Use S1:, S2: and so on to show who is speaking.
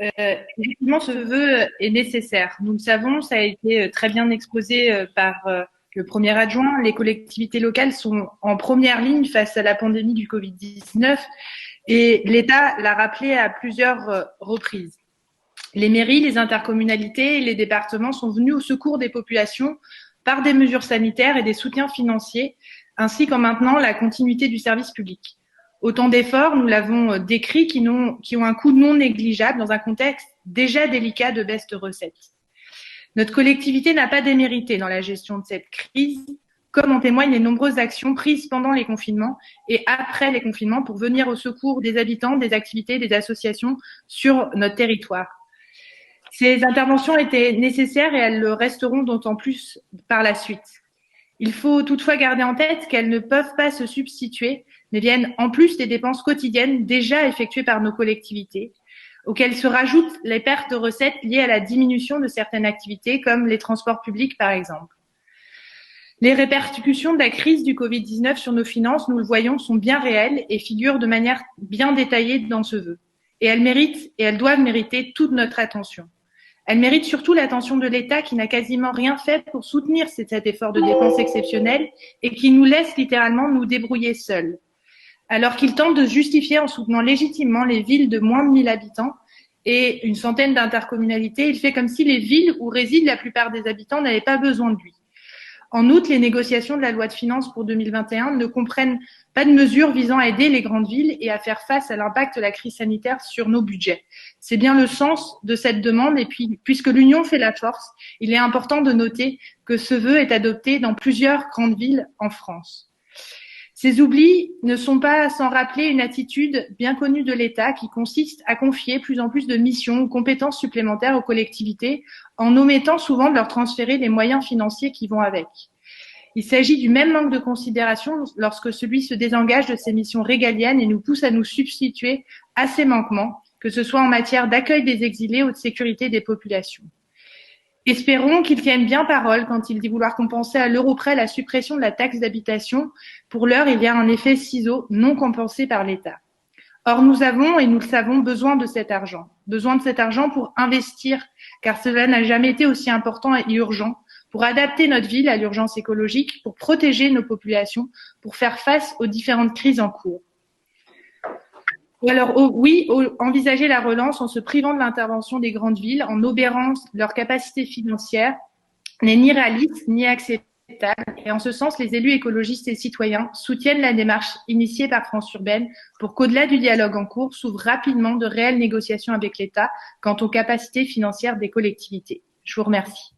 S1: Effectivement, ce vœu est nécessaire. Nous le savons, ça a été très bien exposé par le premier adjoint. Les collectivités locales sont en première ligne face à la pandémie du Covid-19 et l'État l'a rappelé à plusieurs reprises. Les mairies, les intercommunalités et les départements sont venus au secours des populations par des mesures sanitaires et des soutiens financiers, ainsi qu'en maintenant la continuité du service public. Autant d'efforts, nous l'avons décrit, qui ont un coût non négligeable dans un contexte déjà délicat de baisse de recettes. Notre collectivité n'a pas démérité dans la gestion de cette crise, comme en témoignent les nombreuses actions prises pendant les confinements et après les confinements pour venir au secours des habitants, des activités, des associations sur notre territoire. Ces interventions étaient nécessaires et elles le resteront d'autant plus par la suite. Il faut toutefois garder en tête qu'elles ne peuvent pas se substituer, mais viennent en plus des dépenses quotidiennes déjà effectuées par nos collectivités, auxquelles se rajoutent les pertes de recettes liées à la diminution de certaines activités, comme les transports publics par exemple. Les répercussions de la crise du Covid-19 sur nos finances, nous le voyons, sont bien réelles et figurent de manière bien détaillée dans ce vœu. Et elles méritent et elles doivent mériter toute notre attention. Elle mérite surtout l'attention de l'État qui n'a quasiment rien fait pour soutenir cet effort de dépenses exceptionnelles et qui nous laisse littéralement nous débrouiller seuls. Alors qu'il tente de justifier en soutenant légitimement les villes de moins de 1000 habitants et une centaine d'intercommunalités, il fait comme si les villes où résident la plupart des habitants n'avaient pas besoin de lui. En outre, les négociations de la loi de finances pour 2021 ne comprennent pas de mesures visant à aider les grandes villes et à faire face à l'impact de la crise sanitaire sur nos budgets. C'est bien le sens de cette demande et puis, puisque l'union fait la force, il est important de noter que ce vœu est adopté dans plusieurs grandes villes en France. Ces oublis ne sont pas sans rappeler une attitude bien connue de l'État qui consiste à confier plus en plus de missions ou compétences supplémentaires aux collectivités en omettant souvent de leur transférer les moyens financiers qui vont avec. Il s'agit du même manque de considération lorsque celui se désengage de ses missions régaliennes et nous pousse à nous substituer à ces manquements, que ce soit en matière d'accueil des exilés ou de sécurité des populations. Espérons qu'il tienne bien parole quand il dit vouloir compenser à l'euro près la suppression de la taxe d'habitation. Pour l'heure, il y a un effet ciseau non compensé par l'État. Or, nous avons, et nous le savons, besoin de cet argent pour investir, car cela n'a jamais été aussi important et urgent, pour adapter notre ville à l'urgence écologique, pour protéger nos populations, pour faire face aux différentes crises en cours. Alors oui, envisager la relance en se privant de l'intervention des grandes villes, en obérant leur capacité financière, n'est ni réaliste ni acceptable. Et en ce sens, les élus écologistes et citoyens soutiennent la démarche initiée par France Urbaine pour qu'au-delà du dialogue en cours, s'ouvrent rapidement de réelles négociations avec l'État quant aux capacités financières des collectivités. Je vous remercie.